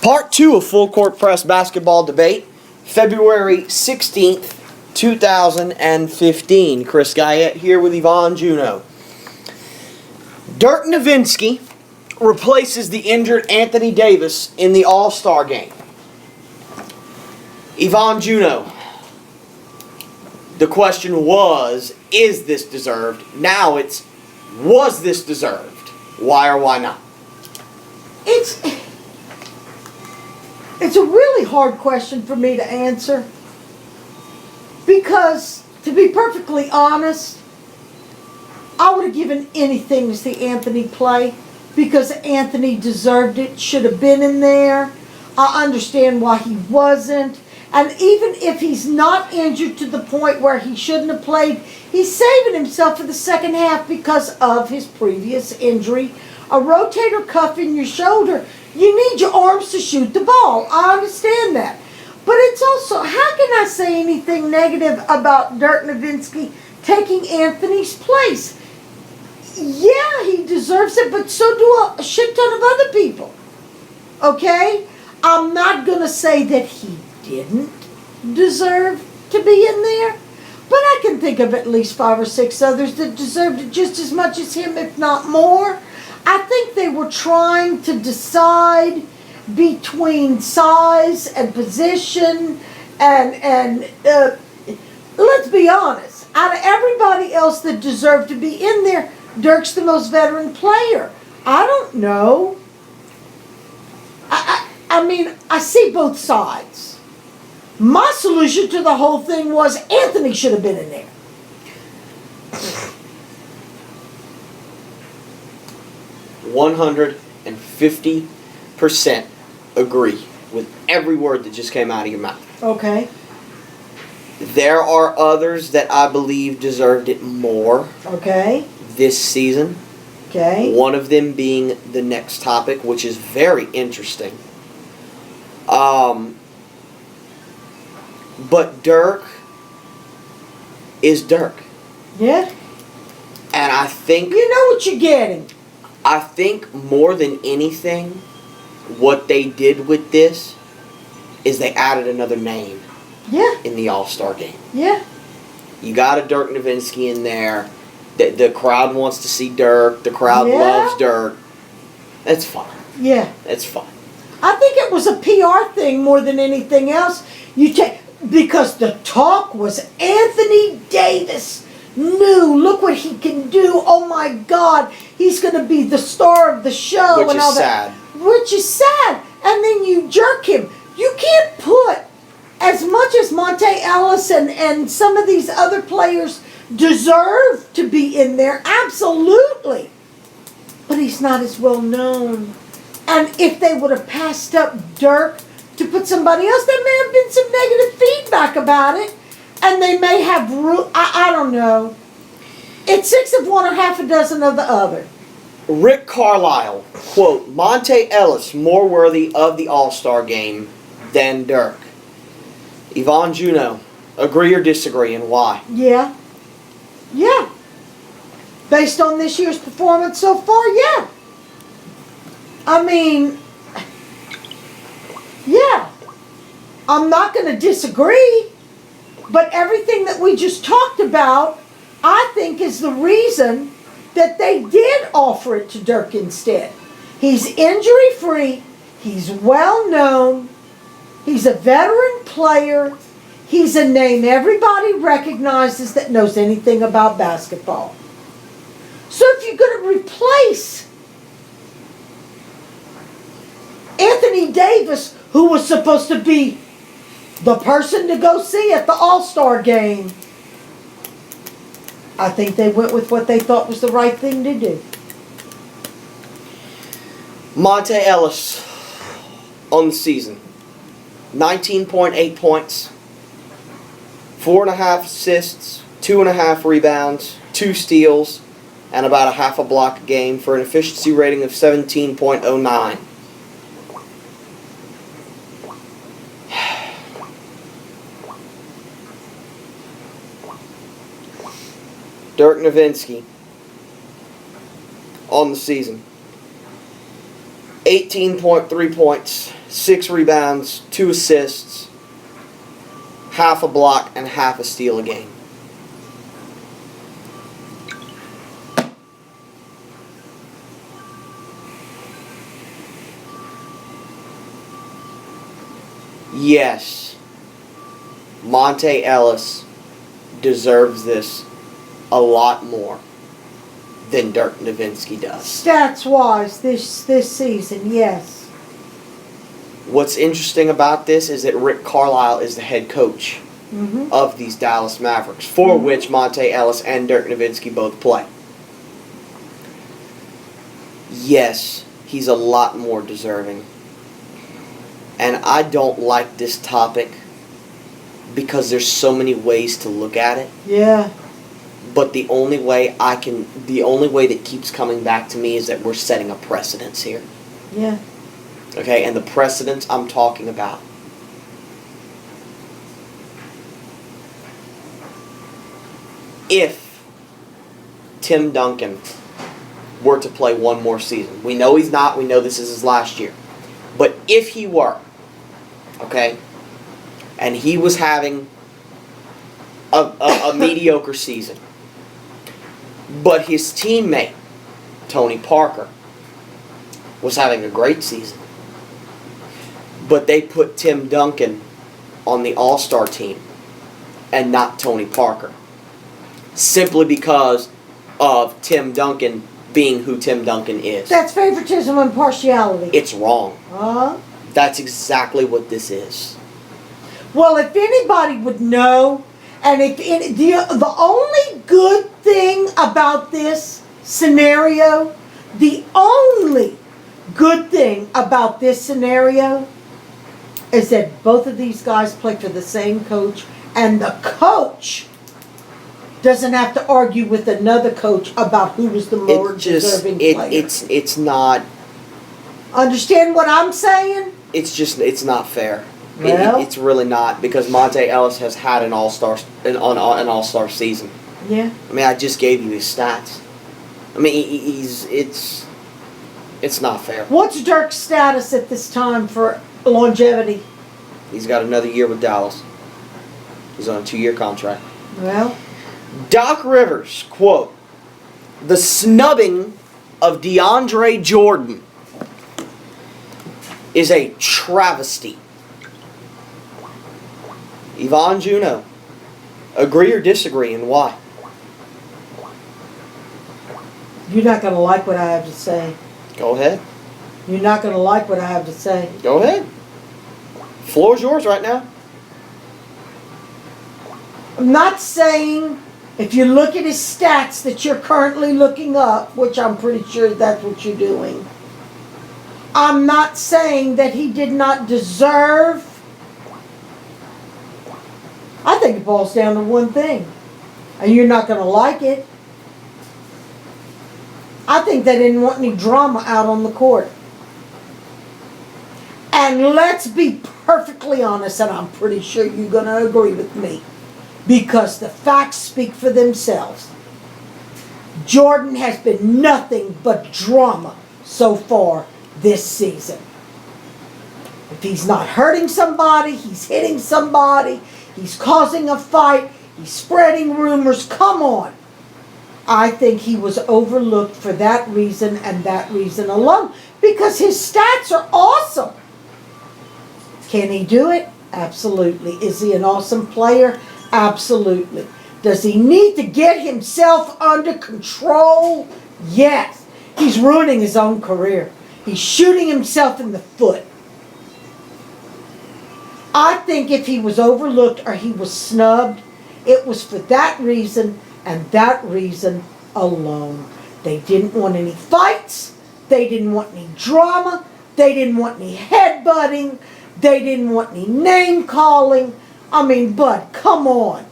Part 2 of Full Court Press Basketball Debate, February 16th, 2015. Chris Guyette here with Yvonne Juneau. Dirk Nowitzki replaces the injured Anthony Davis in the All-Star game. Yvonne Juneau, the question was, is this deserved? Now it's, was this deserved? Why or why not? It's a really hard question for me to answer because, to be perfectly honest, I would have given anything to see Anthony play because Anthony deserved it, should have been in there. I understand why he wasn't. And even if he's not injured to the point where he shouldn't have played, he's saving himself for the second half because of his previous injury. A rotator cuff in your shoulder, you need your arms to shoot the ball. I understand that. But it's also, how can I say anything negative about Dirk Nowitzki taking Anthony's place? Yeah, he deserves it, but so do a shit ton of other people. Okay? I'm not going to say that he didn't deserve to be in there, but I can think of at least 5 or 6 others that deserved it just as much as him, if not more. I think they were trying to decide between size and position and let's be honest, out of everybody else that deserved to be in there, Dirk's the most veteran player. I don't know. I mean, I see both sides. My solution to the whole thing was Anthony should have been in there. 150% agree with every word that just came out of your mouth. Okay. There are others that I believe deserved it more Okay. this season. Okay. One of them being the next topic, which is very interesting. But Dirk is Dirk. Yeah. And I think... You know what you're getting. I think more than anything, what they did with this is they added another name in the All-Star game. Yeah. You got a Dirk Nowitzki in there. The crowd wants to see Dirk. The crowd loves Dirk. That's fine. Yeah. That's fine. I think it was a PR thing more than anything else. Because the talk was Anthony Davis. Look what he can do. Oh my God, he's going to be the star of the show. Which is sad. Which is sad. And then you jerk him. You can't put, as much as Monte Ellis and some of these other players deserve to be in there, absolutely. But he's not as well known. And if they would have passed up Dirk to put somebody else, there may have been some negative feedback about it. And they may have, I don't know. It's 6 of one or half a dozen of the other. Rick Carlisle, quote, Monte Ellis more worthy of the All-Star game than Dirk. Yvonne Juneau, agree or disagree, and why? Yeah. Yeah. Based on this year's performance so far, yeah. I mean, yeah. I'm not going to disagree. But everything that we just talked about, I think, is the reason that they did offer it to Dirk instead. He's injury-free. He's well-known. He's a veteran player. He's a name everybody recognizes that knows anything about basketball. So if you're going to replace Anthony Davis, who was supposed to be the person to go see at the All-Star game, I think they went with what they thought was the right thing to do. Monte Ellis on the season. 19.8 points, 4.5 assists, 2.5 rebounds, 2 steals, and about a half a block a game for an efficiency rating of 17.09. Dirk Nowitzki on the season. 18.3 points, 6 rebounds, 2 assists, half a block, and half a steal a game. Yes, Monte Ellis deserves this a lot more than Dirk Nowitzki does. Stats wise, this season, yes. What's interesting about this is that Rick Carlisle is the head coach Mm-hmm. of these Dallas Mavericks, for which Monte Ellis and Dirk Nowitzki both play. Yes, he's a lot more deserving. And I don't like this topic because there's so many ways to look at it. Yeah. But the only way that keeps coming back to me is that we're setting a precedence here. Yeah. Okay, and the precedence I'm talking about. If Tim Duncan were to play one more season, we know he's not, we know this is his last year. But if he were, okay, and he was having a mediocre season, but his teammate, Tony Parker, was having a great season, but they put Tim Duncan on the All-Star team and not Tony Parker, simply because of Tim Duncan being who Tim Duncan is. That's favoritism and partiality. It's wrong. Uh-huh. That's exactly what this is. Well, if anybody would know, and the only good thing about this scenario, the only good thing about this scenario is that both of these guys play for the same coach, and the coach doesn't have to argue with another coach about who was the more deserving player. It's not. Understand what I'm saying? It's not fair. Well, It's really not, because Monte Ellis has had an all-star season. yeah. I mean, I just gave you his stats. I mean, it's not fair. What's Dirk's status at this time for longevity? He's got another year with Dallas. He's on a 2-year contract. Well, Doc Rivers, quote, "The snubbing of DeAndre Jordan is a travesty." Yvonne Juno, agree or disagree, and why? you're not going to like what I have to say. Go ahead. You're not going to like what I have to say. Go ahead. Floor's yours right now. I'm not saying if you look at his stats that you're currently looking up, which I'm pretty sure that's what you're doing. I'm not saying that he did not deserve. I think it boils down to one thing. And you're not going to like it. I think they didn't want any drama out on the court. And let's be perfectly honest, and I'm pretty sure you're going to agree with me, because the facts speak for themselves. Jordan has been nothing but drama so far this season. If he's not hurting somebody, he's hitting somebody, he's causing a fight, he's spreading rumors. Come on. I think he was overlooked for that reason and that reason alone, because his stats are awesome. Can he do it? Absolutely. Is he an awesome player? Absolutely. Does he need to get himself under control? Yes. He's ruining his own career. He's shooting himself in the foot. I think if he was overlooked or he was snubbed, it was for that reason and that reason alone. They didn't want any fights. They didn't want any drama. They didn't want any headbutting. They didn't want any name calling. I mean, Bud, come on.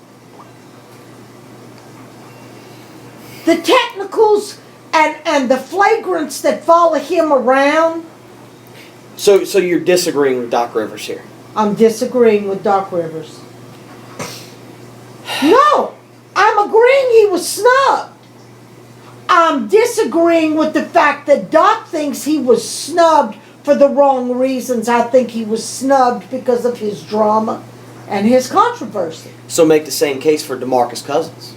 The technicals and the flagrants that follow him around. So you're disagreeing with Doc Rivers here? I'm disagreeing with Doc Rivers. No, I'm agreeing he was snubbed. I'm disagreeing with the fact that Doc thinks he was snubbed for the wrong reasons. I think he was snubbed because of his drama and his controversy. So make the same case for DeMarcus Cousins.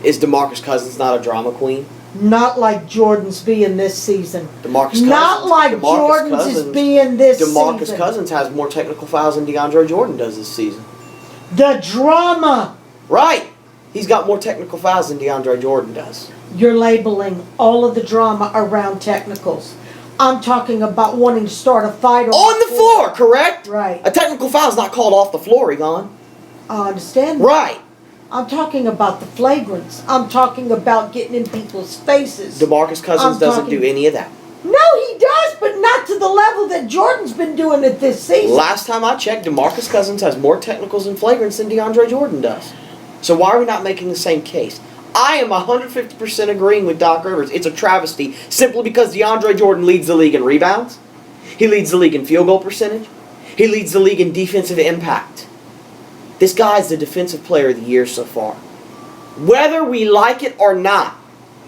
Is DeMarcus Cousins not a drama queen? Not like Jordan's being this season. DeMarcus Cousins. Not like Jordan's is being this season. DeMarcus Cousins has more technical fouls than DeAndre Jordan does this season. The drama. Right. He's got more technical fouls than DeAndre Jordan does. You're labeling all of the drama around technicals. I'm talking about wanting to start a fight On the floor, correct? Right. A technical foul is not called off the floor, Egon. I understand. Right. I'm talking about the flagrants. I'm talking about getting in people's faces. DeMarcus Cousins doesn't do any of that. No, he does, but not to the level that Jordan's been doing it this season. Last time I checked, DeMarcus Cousins has more technicals and flagrants than DeAndre Jordan does. So why are we not making the same case? I am 150% agreeing with Doc Rivers. It's a travesty simply because DeAndre Jordan leads the league in rebounds. He leads the league in field goal percentage. He leads the league in defensive impact. This guy's the defensive player of the year so far. Whether we like it or not.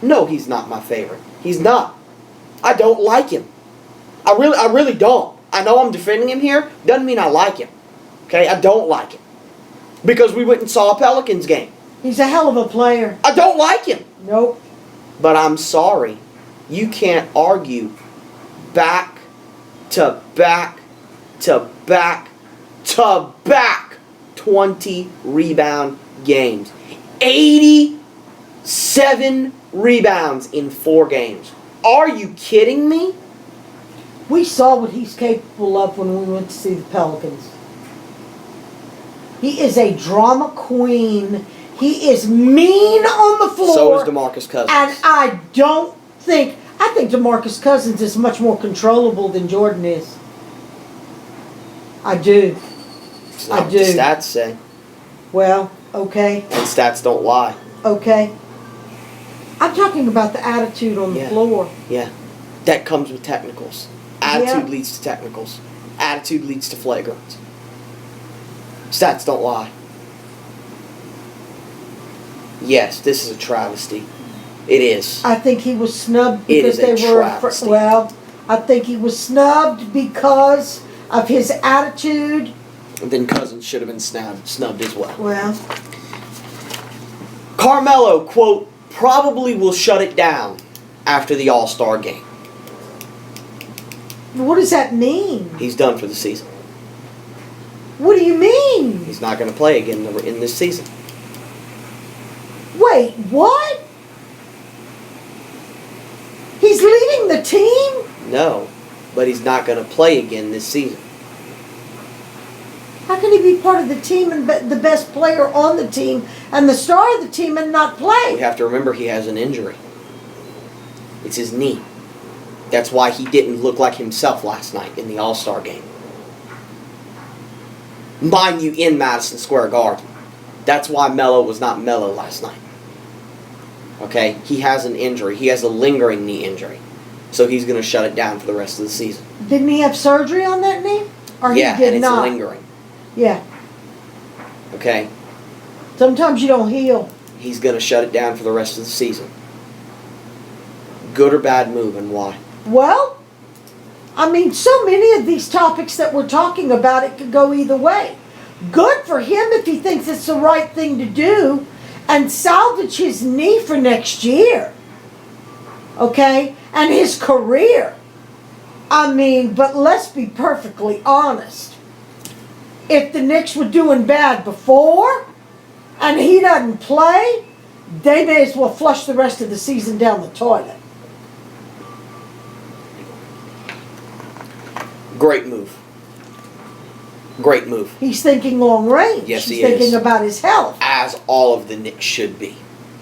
No, he's not my favorite. He's not. I don't like him. I really don't. I know I'm defending him here. Doesn't mean I like him. Okay? I don't like him. Because we went and saw a Pelicans game. He's a hell of a player. I don't like him. Nope. But I'm sorry. You can't argue back to back to back to back 20 rebound games. 87 rebounds in 4 games. Are you kidding me? We saw what he's capable of when we went to see the Pelicans. He is a drama queen. He is mean on the floor. So is DeMarcus Cousins. And I think DeMarcus Cousins is much more controllable than Jordan is. I do. It's not I what do. the stats say. Well, okay. And stats don't lie. Okay. I'm talking about the attitude on the floor. Yeah. That comes with technicals. Attitude Yeah. leads to technicals. Attitude leads to flagrants. Stats don't lie. Yes, this is a travesty. It is. I think he was snubbed It because is a they were travesty. well, I think he was snubbed because of his attitude. Then Cousins should have been snubbed as well. Well, Carmelo, quote, probably will shut it down after the All-Star game. what does that mean? He's done for the season. What do you mean? He's not going to play again in this season. Wait, what? He's leading the team? No, but he's not going to play again this season. How can he be part of the team and the best player on the team and the star of the team and not We play? have to remember he has an injury. It's his knee. That's why he didn't look like himself last night in the All-Star game. Mind you, in Madison Square Garden. That's why Melo was not Melo last night. Okay? He has an injury. He has a lingering knee injury. So he's going to shut it down for the rest of the season. Didn't he have surgery on that knee? Or Yeah, he did and it's not? lingering. Yeah. Okay? Sometimes you don't heal. He's going to shut it down for the rest of the season. Good or bad move, and why? Well, I mean, so many of these topics that we're talking about, it could go either way. Good for him if he thinks it's the right thing to do and salvage his knee for next year. Okay? And his career. I mean, but let's be perfectly honest. If the Knicks were doing bad before and he doesn't play, they may as well flush the rest of the season down the toilet. Great move. Great move. He's thinking long range. Yes, He's he thinking is. about his health. As all of the Knicks should be.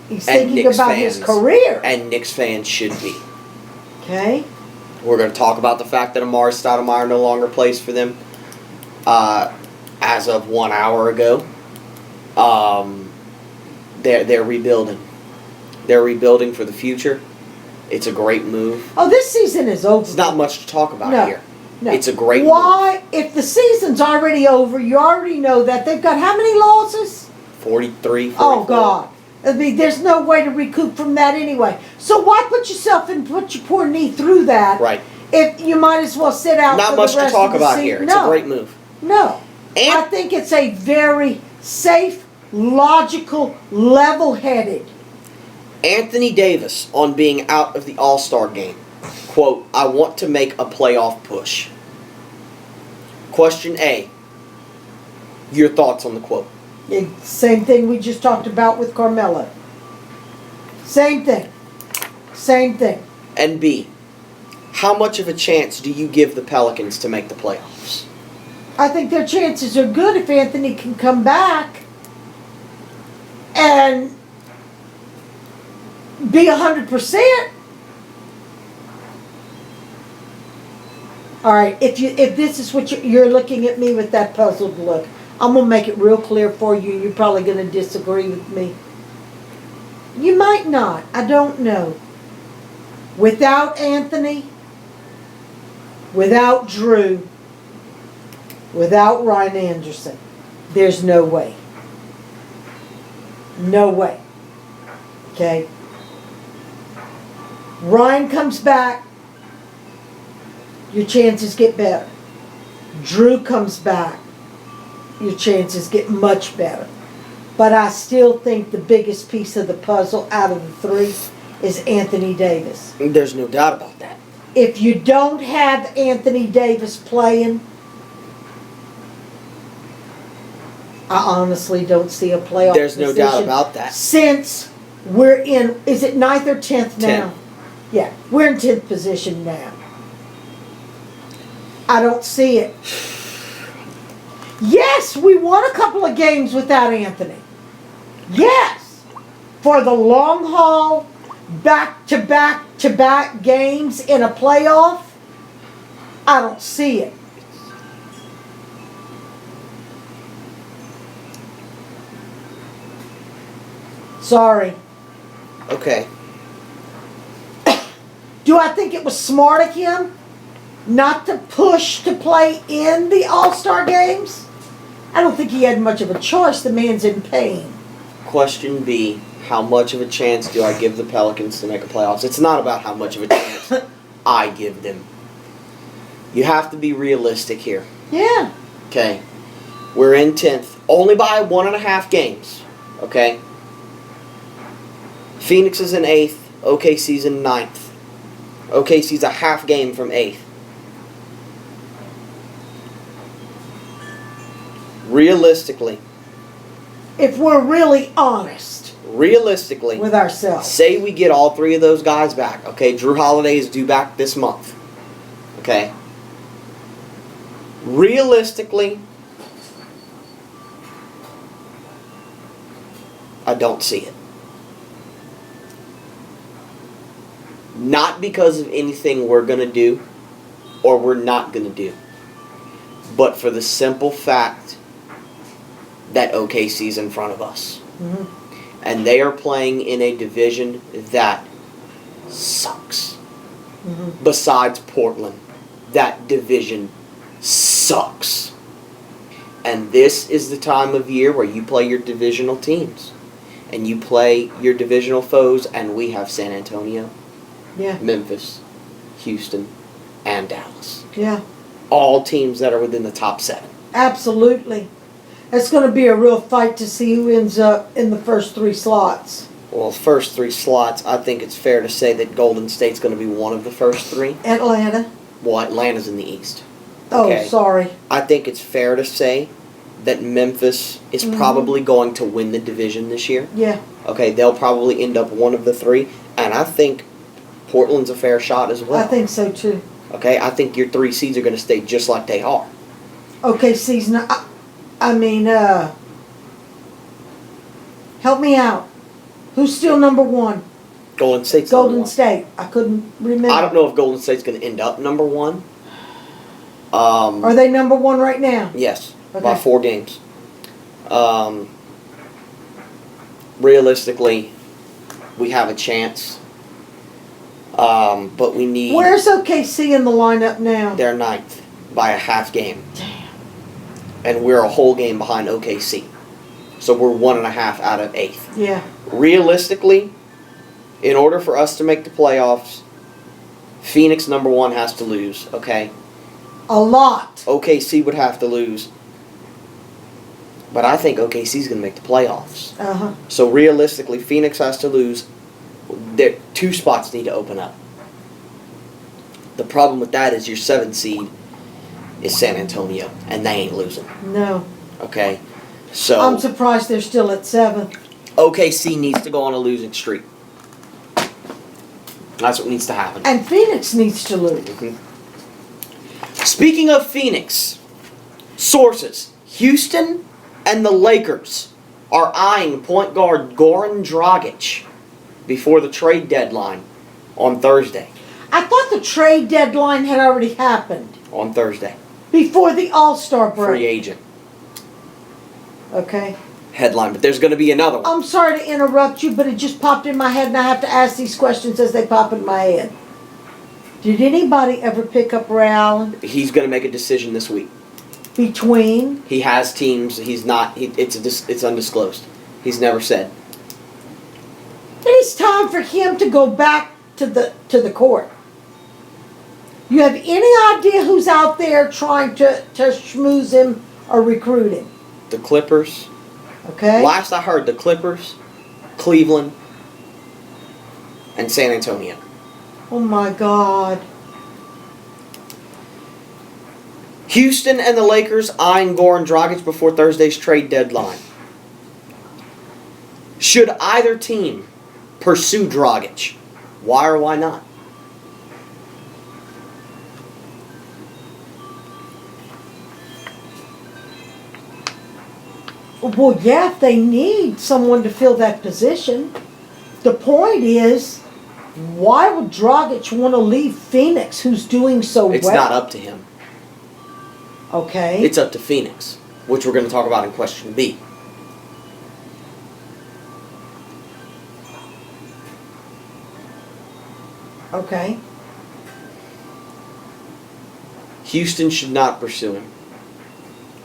He's And thinking Knicks about fans, his career. And Knicks fans should be. Okay? We're going to talk about the fact that Amari Stoudemire no longer plays for them as of 1 hour ago. They're rebuilding. They're rebuilding for the future. It's a great move. Oh, this season is over. There's not much to talk about here. No. It's a great Why? If the season's already over, you already know that. They've got how many losses? 43, 44. Oh, God. I mean, there's no way to recoup from that anyway. So why put yourself and put your poor knee through that? Right. If you might as well sit out Not for much the rest to talk of the about season. here. It's No, a great move. no. And I think it's a very safe, logical, level-headed. Anthony Davis on being out of the All-Star game. Quote, I want to make a playoff push. Question A. Your thoughts on the quote. Same thing we just talked about with Carmelo. Same thing. Same thing. And B. How much of a chance do you give the Pelicans to make the playoffs? I think their chances are good if Anthony can come back and be 100%. All right, if this is what you're looking at me with that puzzled look, I'm gonna make it real clear for you. You're probably gonna disagree with me. You might not. I don't know. Without Anthony, without Drew, without Ryan Anderson, there's no way. No way. Okay? Ryan comes back, your chances get better. Drew comes back, your chances get much better. But I still think the biggest piece of the puzzle out of the three is Anthony Davis. There's no doubt about that. If you don't have Anthony Davis playing, I honestly don't see a playoff There's no doubt position about that. since we're in, is it 9th or 10th now? 10th. Yeah, we're in 10th position now. I don't see it. Yes, we won a couple of games without Anthony. Yes. For the long haul, back-to-back-to-back games in a playoff, I don't see it. Sorry. Okay. Do I think it was smart of him not to push to play in the All-Star games? I don't think he had much of a choice. The man's in pain. Question B. How much of a chance do I give the Pelicans to make a playoffs? It's not about how much of a chance I give them. You have to be realistic here. Yeah. Okay. We're in 10th. Only by 1.5 games. Okay. Phoenix is in 8th. OKC's in 9th. OKC's a half game from 8th. Realistically, If we're really honest with ourselves. say we get all three of those guys back. Okay, Drew Holiday is due back this month. Okay. Realistically, I don't see it. Not because of anything we're going to do or we're not going to do, but for the simple fact that OKC's in front of us. Mhm. And they are playing in a division that sucks. Mhm. Besides Portland, that division sucks. And this is the time of year where you play your divisional teams. And you play your divisional foes, and we have San Antonio, Yeah. Memphis, Houston, and Dallas. Yeah. All teams that are within the top 7. Absolutely. It's going to be a real fight to see who ends up in the first 3 slots. Well, first 3 slots, I think it's fair to say that Golden State's going to be one of the first 3. Atlanta. Well, Atlanta's in the East. Oh, Okay. sorry. I think it's fair to say that Memphis is probably going to win the division this year. Yeah. Okay, they'll probably end up one of the 3. And I think Portland's a fair shot as well. I think so too. Okay, I think your 3 seeds are going to stay just like they are. Okay, season. Help me out. Who's still number 1? Golden State's Golden number 1. State. I couldn't remember. I don't know if Golden State's going to end up number 1. Are they number 1 right now? Yes, Okay. by 4 games. Realistically, we have a chance. But we need... Where's OKC in the lineup now? They're 9th by a half game. Damn. And we're a whole game behind OKC. So we're 1.5 out of 8th. Yeah. Realistically, in order for us to make the playoffs, Phoenix number 1 has to lose, okay? A lot. OKC would have to lose. But I think OKC's going to make the playoffs. Uh-huh. So realistically, Phoenix has to lose. 2 spots need to open up. The problem with that is your 7th seed is San Antonio, and they ain't losing. No. Okay? So I'm surprised they're still at 7. OKC needs to go on a losing streak. That's what needs to happen. And Phoenix needs to lose. Speaking of Phoenix, sources, Houston and the Lakers are eyeing point guard Goran Dragic before the trade deadline on Thursday. I thought the trade deadline had already happened On Thursday. before the All-Star break. Free agent Okay. headline, but there's going to be another one. I'm sorry to interrupt you, but it just popped in my head and I have to ask these questions as they pop in my head. Did anybody ever pick up Ray Allen He's going to make a decision this week. between? He has teams. He's not. It's undisclosed. He's never said. It is time for him to go back to the court. You have any idea who's out there trying to schmooze him or recruit him? The Clippers. Okay? Last I heard, the Clippers, Cleveland, and San Antonio. Oh my God. Houston and the Lakers eyeing Goran Dragic before Thursday's trade deadline. Should either team pursue Dragic? Why or why not? Well, yeah, if they need someone to fill that position. The point is, why would Dragic want to leave Phoenix, who's doing so It's well? not up to him. Okay. It's up to Phoenix, which we're going to talk about in question B. Okay. Houston should not pursue him,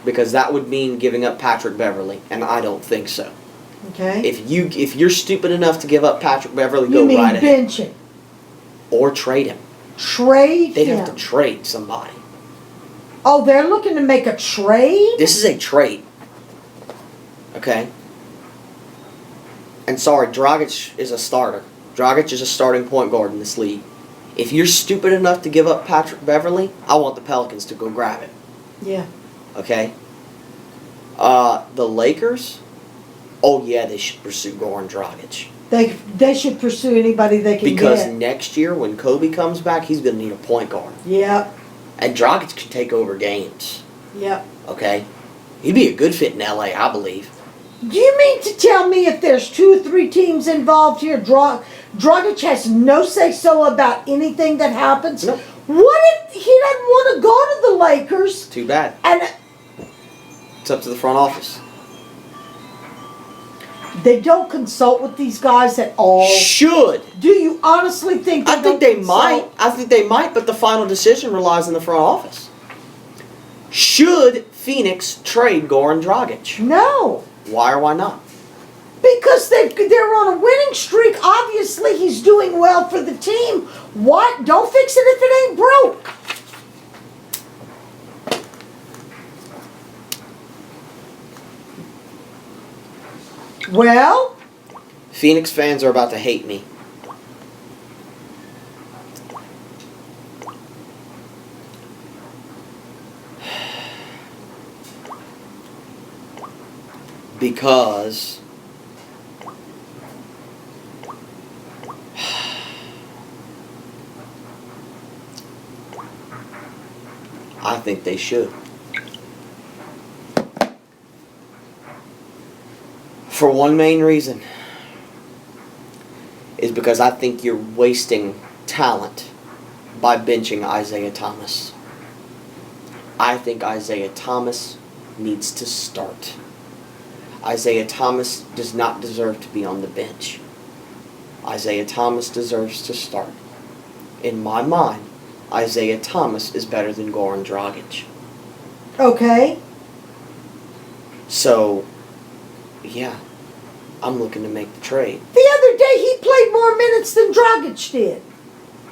because that would mean giving up Patrick Beverly, and I don't think so. Okay. If you're stupid enough to give up Patrick Beverly, You go mean right ahead. bench him? Or trade him. Trade They'd him? have to trade somebody. Oh, they're looking to make a trade? This is a trade. Okay? And sorry, Dragic is a starter. Dragic is a starting point guard in this league. If you're stupid enough to give up Patrick Beverly, I want the Pelicans to go grab it. Yeah. Okay? The Lakers? Oh yeah, they should pursue Goran Dragic. They should pursue anybody they can Because get. next year, when Kobe comes back, he's going to need a point guard. Yep. And Dragic can take over games. Yep. Okay? He'd be a good fit in LA, I believe. Do you mean to tell me if there's 2 or 3 teams involved here, Dragic has no say-so about anything that happens? No. What if he doesn't want to go to the Lakers? Too bad. And It's up to the front office. they don't consult with these guys at all? Should. Do you honestly think I think they might. I think they might, but the final decision relies on the front office. Should Phoenix trade Goran Dragic? No. Why or why not? Because they're on a winning streak. Obviously, he's doing well for the team. What? Don't fix it if it ain't broke. Well, Phoenix fans are about to hate me. Because I think they should. For one main reason. Is because I think you're wasting talent by benching Isaiah Thomas. I think Isaiah Thomas needs to start. Isaiah Thomas does not deserve to be on the bench. Isaiah Thomas deserves to start. In my mind, Isaiah Thomas is better than Goran Dragic. okay. So, Yeah, I'm looking to make the trade. The other day he played more minutes than Dragic did.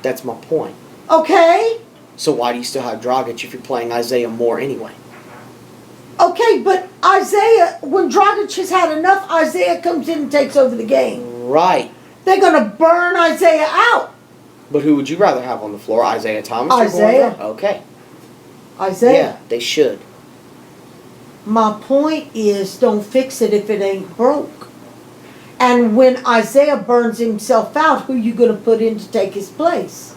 That's my point. Okay? So why do you still have Dragic if you're playing Isaiah more anyway? Okay, but Isaiah, when Dragic has had enough, Isaiah comes in and takes over the game. Right. They're going to burn Isaiah out. But who would you rather have on the floor, Isaiah Thomas or Isaiah. Gordon? Okay. Isaiah. Yeah, they should. My point is, don't fix it if it ain't broke. And when Isaiah burns himself out, who you going to put in to take his place?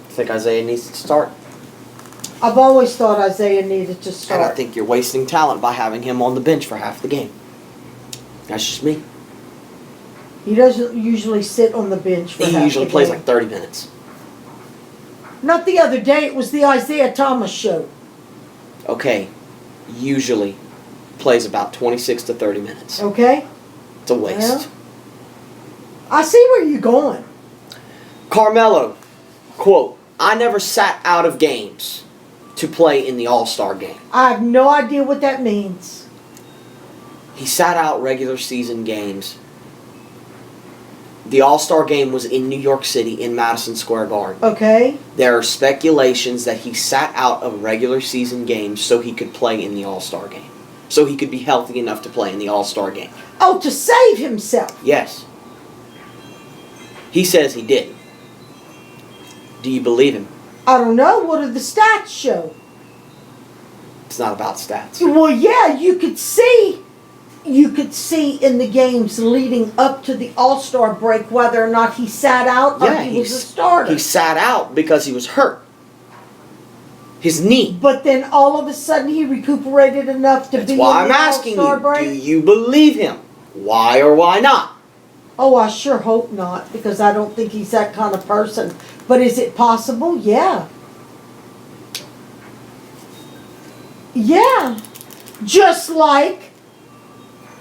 I think Isaiah needs to start. I've always thought Isaiah needed to start. And I think you're wasting talent by having him on the bench for half the game. That's just me. He doesn't usually sit on the bench for He half usually the plays game. like 30 minutes. Not the other day, it was the Isaiah Thomas show. Okay. Usually plays about 26 to 30 minutes. Okay? It's a waste. Well, I see where you're going. Carmelo, quote, I never sat out of games to play in the All-Star game. I have no idea what that means. He sat out regular season games. The All-Star game was in New York City in Madison Square Garden. Okay? There are speculations that he sat out of regular season games so he could play in the All-Star game. So he could be healthy enough to play in the All-Star game. Oh, to save himself. Yes. He says he didn't. Do you believe him? I don't know. What do the stats show? It's not about stats. Well, yeah, you could see in the games leading up to the All-Star break whether or not he sat out or he was a starter. He sat out because he was hurt. His knee. But then all of a sudden he recuperated enough to That's be why in I'm the asking All-Star you, break. do you believe him? Why or why not? Oh, I sure hope not, because I don't think he's that kind of person. But is it possible? Yeah. Yeah. Just like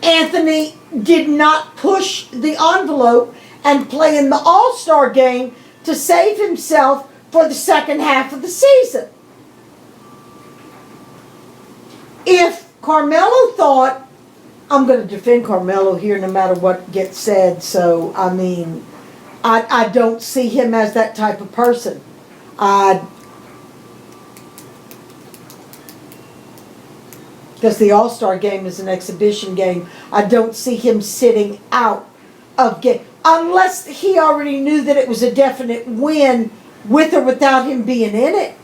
Anthony did not push the envelope and play in the All-Star game to save himself for the second half of the season. If Carmelo thought, I'm going to defend Carmelo here no matter what gets said, so, I mean, I don't see him as that type of person. Because the All-Star game is an exhibition game. I don't see him sitting out of game. Unless he already knew that it was a definite win with or without him being in it.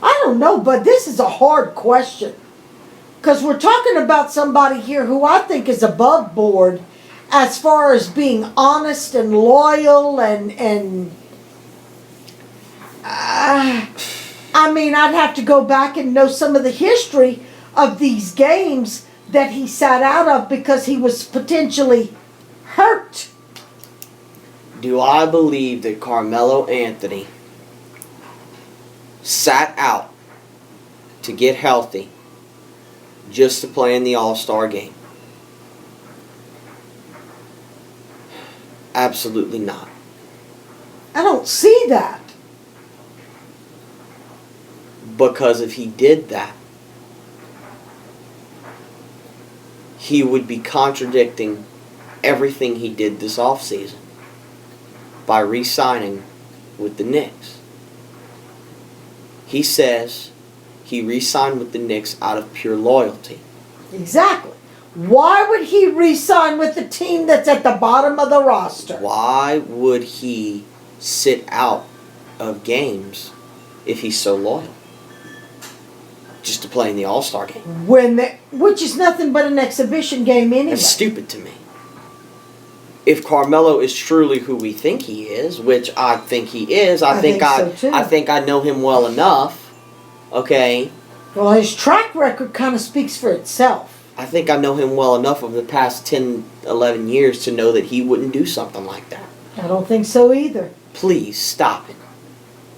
I don't know, but this is a hard question. Because we're talking about somebody here who I think is above board as far as being honest and loyal and I mean, I'd have to go back and know some of the history of these games that he sat out of because he was potentially hurt. Do I believe that Carmelo Anthony sat out to get healthy just to play in the All-Star game? Absolutely not. I don't see that. Because if he did that, he would be contradicting everything he did this offseason by re-signing with the Knicks. He says he re-signed with the Knicks out of pure loyalty. Exactly. Why would he re-sign with the team that's at the bottom of the roster? Why would he sit out of games if he's so loyal? Just to play in the All-Star game. Which is nothing but an exhibition game anyway. That's stupid to me. If Carmelo is truly who we think he is, which I think he is, I think I know him well enough. Okay. Well, his track record kind of speaks for itself. I think I know him well enough over the past 10, 11 years to know that he wouldn't do something like that. I don't think so either. Please stop it.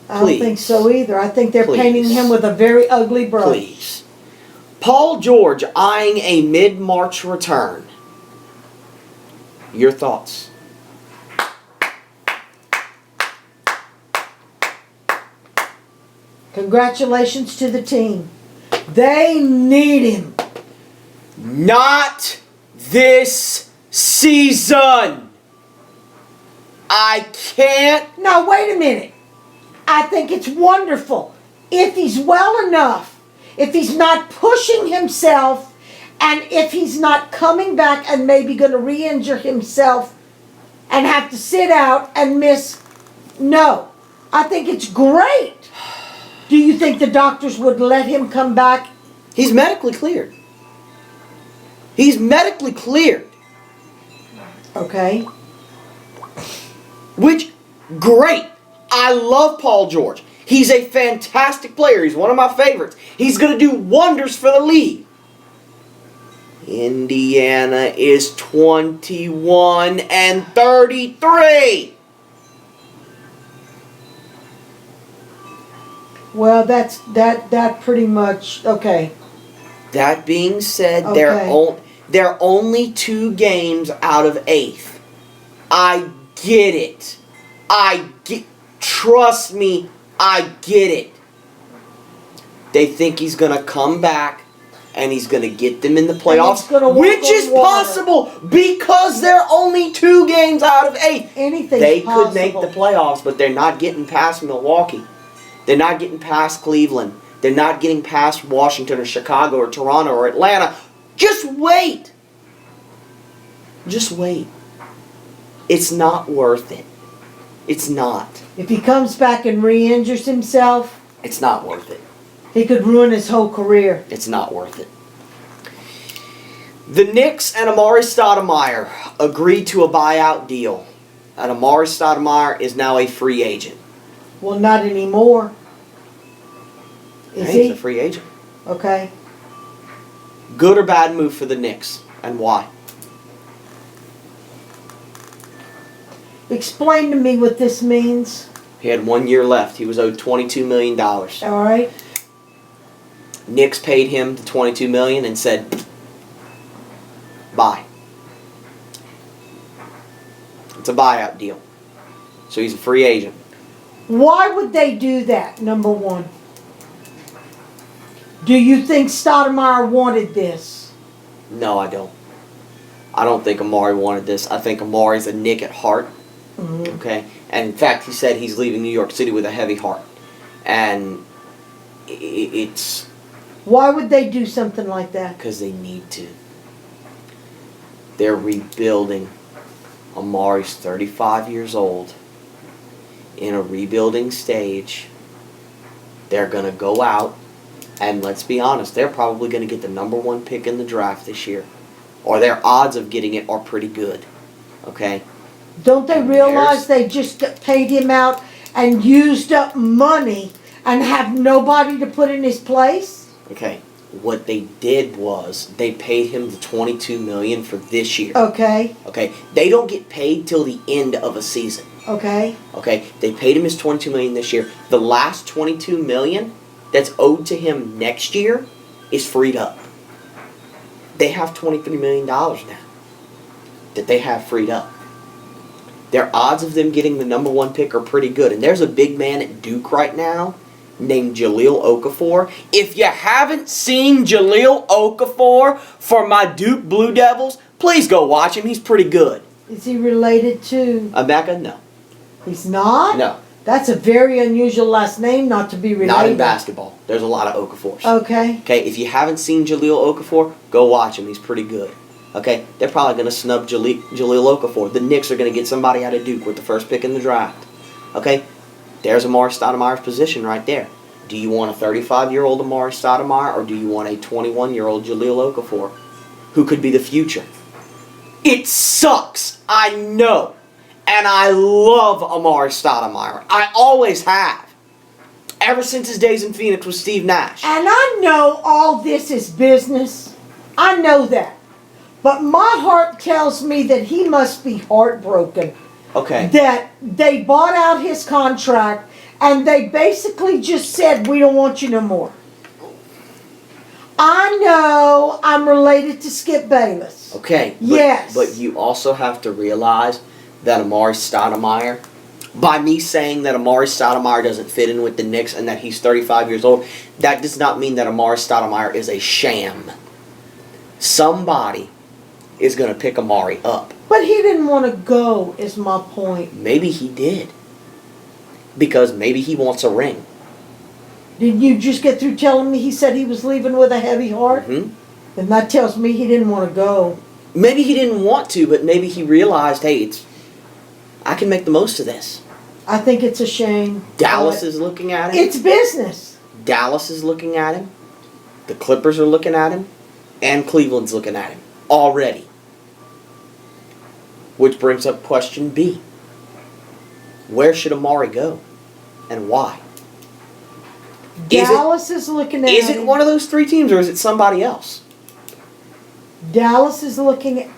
I don't think so either. I think they're painting him with a very ugly brush. Please. Paul George eyeing a mid-March return. Your thoughts? Congratulations to the team. They need him. Not this season. I can't. Now, wait a minute. I think it's wonderful. If he's well enough, if he's not pushing himself, and if he's not coming back and maybe going to re-injure himself and have to sit out and miss. No. I think it's great. Do you think the doctors would let him come back? He's medically cleared. He's medically cleared. Okay. Which, great. I love Paul George. He's a fantastic player. He's one of my favorites. He's going to do wonders for the league. Indiana is 21-33. Well, that pretty much, okay. That being said, Okay. they're only 2 games out of 8th. I get it. Trust me, I get it. They think he's going to come back and he's going to get them in the playoffs, which is possible because they're only 2 games out of 8. Anything's They possible. could make the playoffs, but they're not getting past Milwaukee. They're not getting past Cleveland. They're not getting past Washington or Chicago or Toronto or Atlanta. Just wait. Just wait. It's not worth it. It's not. If he comes back and re-injures himself, It's not worth it. he could ruin his whole career. It's not worth it. The Knicks and Amari Stoudemire agreed to a buyout deal. And Amari Stoudemire is now a free agent. Well, not anymore. Is He's he? a free agent. Okay. Good or bad move for the Knicks, and why? Explain to me what this means. He had 1 year left. He was owed $22 million. All right. Knicks paid him the $22 million and said, bye. It's a buyout deal. So he's a free agent. Why would they do that, number one? Do you think Stoudemire wanted this? No, I don't. I don't think Amari wanted this. I think Amari's a Knick at heart. Mm-hmm. Okay? And in fact, he said he's leaving New York City with a heavy heart. And it's Why would they do something like that? because they need to. They're rebuilding. Amari's 35 years old. In a rebuilding stage. They're going to go out. And let's be honest, they're probably going to get the number 1 pick in the draft this year. Or their odds of getting it are pretty good. Okay? Don't they And realize they just paid him out and used up money and have nobody to put in his place? Okay. What they did was they paid him the $22 million for this year. Okay. Okay. They don't get paid till the end of a season. Okay. Okay. They paid him his $22 million this year. The last $22 million that's owed to him next year is freed up. They have $23 million now that they have freed up. Their odds of them getting the number 1 pick are pretty good. And there's a big man at Duke right now named Jahlil Okafor. If you haven't seen Jahlil Okafor for my Duke Blue Devils, please go watch him. He's pretty good. Is he related to? Emeka? No. He's not? No. That's a very unusual last name not to be related. Not in basketball. There's a lot of Okafors. Okay. Okay, if you haven't seen Jahlil Okafor, go watch him. He's pretty good. Okay, they're probably going to snub Jahlil Okafor. The Knicks are going to get somebody out of Duke with the first pick in the draft. Okay, there's Amari Stoudemire's position right there. Do you want a 35-year-old Amari Stoudemire or do you want a 21-year-old Jahlil Okafor who could be the future? It sucks, I know. And I love Amari Stoudemire. I always have. Ever since his days in Phoenix with Steve Nash. And I know all this is business. I know that. But my heart tells me that he must be heartbroken. Okay. That they bought out his contract and they basically just said, we don't want you no more. I know I'm related to Skip Bayless. Okay. Yes. But you also have to realize that Amari Stoudemire By me saying that Amari Stoudemire doesn't fit in with the Knicks and that he's 35 years old, that does not mean that Amari Stoudemire is a sham. Somebody is going to pick Amari up. But he didn't want to go, is my point. Maybe he did. Because maybe he wants a ring. Did you just get through telling me he said he was leaving with a heavy heart? Mm-hmm. Then that tells me he didn't want to go. Maybe he didn't want to, but maybe he realized, hey, I can make the most of this. I think it's a shame. Dallas is looking at him. It's business. Dallas is looking at him. The Clippers are looking at him. And Cleveland's looking at him. Already. Which brings up question B. Where should Amari go? And why? Dallas is looking at him. Is it one of those three teams or is it somebody else? Dallas is looking at...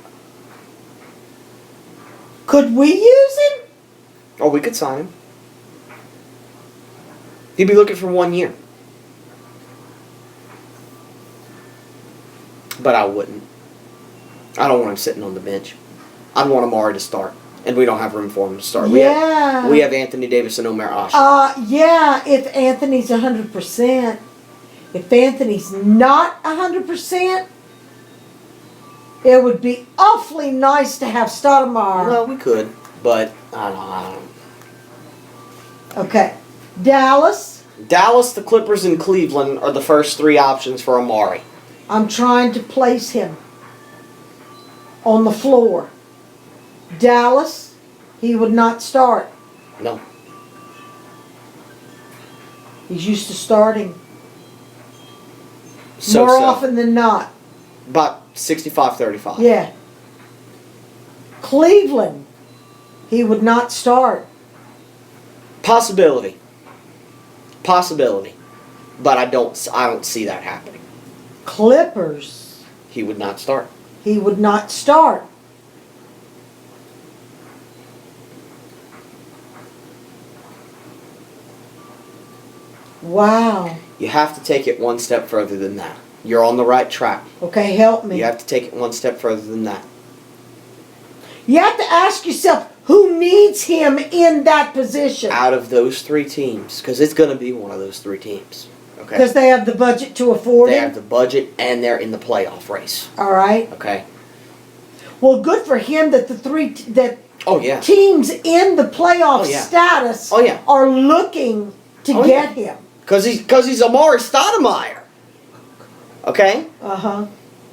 Could we use him? Oh, we could sign him. He'd be looking for 1 year. But I wouldn't. I don't want him sitting on the bench. I'd want Amari to start. And we don't have room for him to start. Yeah. We have Anthony Davis and Omer Ashe. Yeah, if Anthony's 100%. If Anthony's not 100%, it would be awfully nice to have Stoudemire. Well, we could, but I don't. Okay. Dallas. Dallas, the Clippers, and Cleveland are the first three options for Amari. I'm trying to place him on the floor. Dallas, he would not start. No. He's used to starting. So. More often than not. About 65-35. Yeah. Cleveland, he would not start. Possibility. But I don't see that happening. Clippers, He would not start. he would not start. Wow. You have to take it one step further than that. You're on the right track. Okay, help me. You have to take it one step further than that. You have to ask yourself, who needs him in that position? Out of those three teams, because it's going to be one of those three teams. Okay. Because they have the budget to afford They him? have the budget and they're in the playoff race. All right. Okay. Well, good for him that Oh yeah. teams in the playoff Oh, yeah. status Oh, yeah. are looking to Oh, get him. Because he's Amari Stoudemire. Okay. Uh-huh.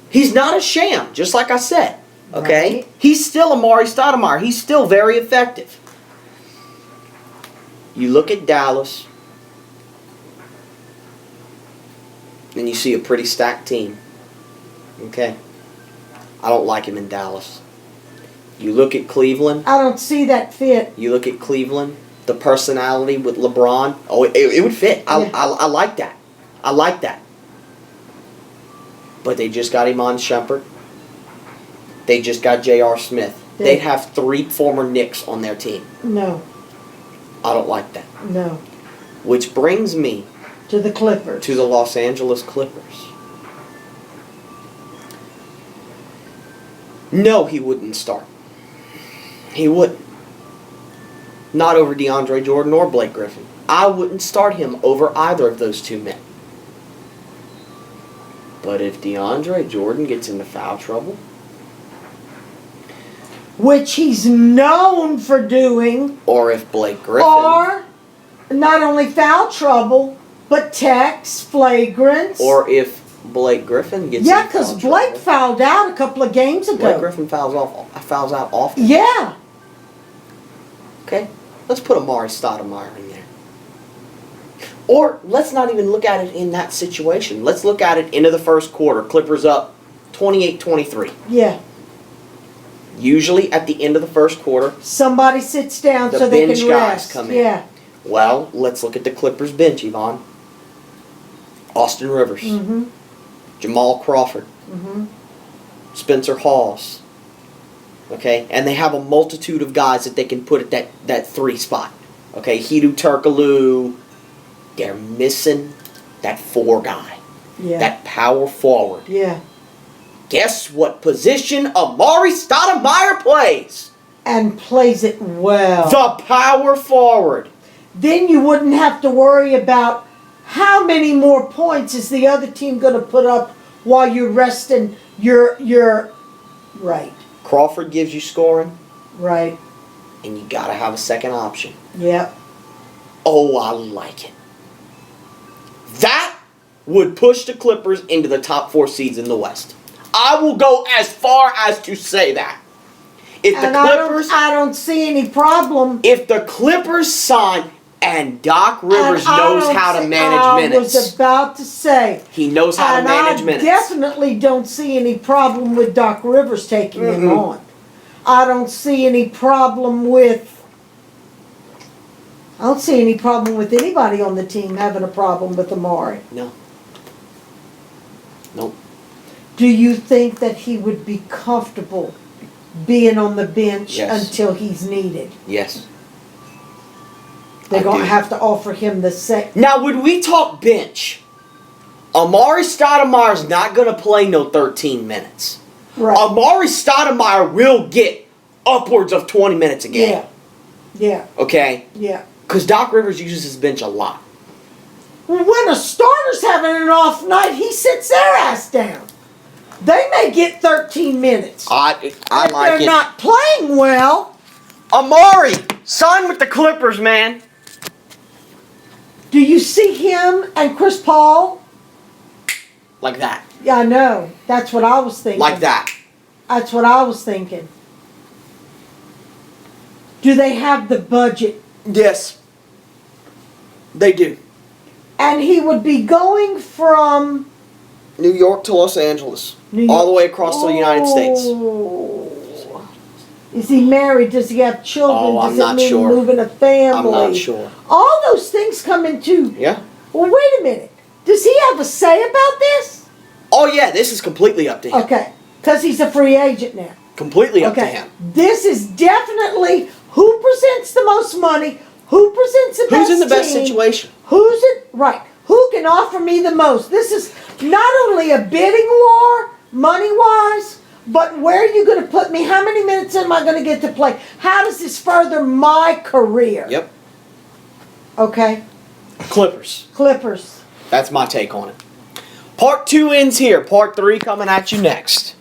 He's not a sham, just like I said. Okay. Right. He's still Amari Stoudemire. He's still very effective. You look at Dallas, and you see a pretty stacked team. Okay. I don't like him in Dallas. You look at Cleveland. I don't see that fit. You look at Cleveland. The personality with LeBron. Oh, it would fit. Yeah. I like that. I like that. But they just got Iman Shumpert. They just got J.R. Smith. Yeah. They'd have three former Knicks on their team. No. I don't like that. No. Which brings me To the Clippers. to the Los Angeles Clippers. No, he wouldn't start. He wouldn't. Not over DeAndre Jordan or Blake Griffin. I wouldn't start him over either of those two men. But if DeAndre Jordan gets into foul trouble, Which he's known for doing. or if Blake Griffin, Or not only foul trouble, but tax, flagrants. or if Blake Griffin gets yeah, into foul because Blake trouble, fouled out a couple of games ago. Blake Griffin fouls out often. Yeah. Okay, let's put Amari Stoudemire in there. Or let's not even look at it in that situation. Let's look at it into the first quarter. Clippers up 28-23. Yeah. Usually at the end of the first quarter, Somebody sits down the so they bench can guys rest. come in. Yeah. Well, let's look at the Clippers bench, Yvonne. Austin Rivers, Mm-hmm. Jamal Crawford, Mm-hmm. Spencer Hawes. Okay, and they have a multitude of guys that they can put at that three spot. Okay, Hedo Turkoglu. They're missing that four guy, Yeah. that power forward. Yeah. Guess what position Amari Stoudemire plays? and plays it well, The power forward. then you wouldn't have to worry about how many more points is the other team going to put up while you're resting your right. Crawford gives you scoring, Right. and you got to have a second option. Yep. Oh, I like it. That would push the Clippers into the top 4 seeds in the West. I will go as far as to say that. If the And Clippers, I don't see any problem. if the Clippers sign and Doc Rivers And I knows don't how to see- manage I minutes, was about to say. he knows how to And manage I minutes. definitely don't see any problem with Doc Rivers taking him Mm-mm. on. I don't see any problem with. I don't see any problem with anybody on the team having a problem with Amari. No. Nope. Do you think that he would be comfortable being on the bench Yes. until he's needed? Yes. They're I going do. to have to offer him the same. Now, when we talk bench, Amari Stoudemire's not going to play no 13 minutes. Right. Amari Stoudemire will get upwards of 20 minutes a game. Yeah. Yeah. Okay? Yeah. Because Doc Rivers uses his bench a lot. When a starter's having an off night, he sits their ass down. They may get 13 minutes. I if like they're it. not playing well, Amari, sign with the Clippers, man. do you see him and Chris Paul? Like that. Yeah, I know. That's what I was thinking. Like that. That's what I was thinking. Do they have the budget? Yes. They do. And he would be going from New York to Los Angeles. New All York- the way across the United States. Oh. Is he married? Does he have children? Oh, I'm Does not it mean sure. moving a family? I'm not sure. All those things come into. Yeah. Well, wait a minute. Does he have a say about this? Oh, yeah, this is completely up to him. Okay, because he's a free agent now. Completely up to Okay, him. this is definitely who presents the most money, who presents the best Who's in the best team, situation? Who's it? Right. Who can offer me the most? This is not only a bidding war, money-wise, but where are you going to put me? How many minutes am I going to get to play? How does this further my career? Yep. Okay. Clippers. Clippers. That's my take on it. Part 2 ends here. Part 3 coming at you next.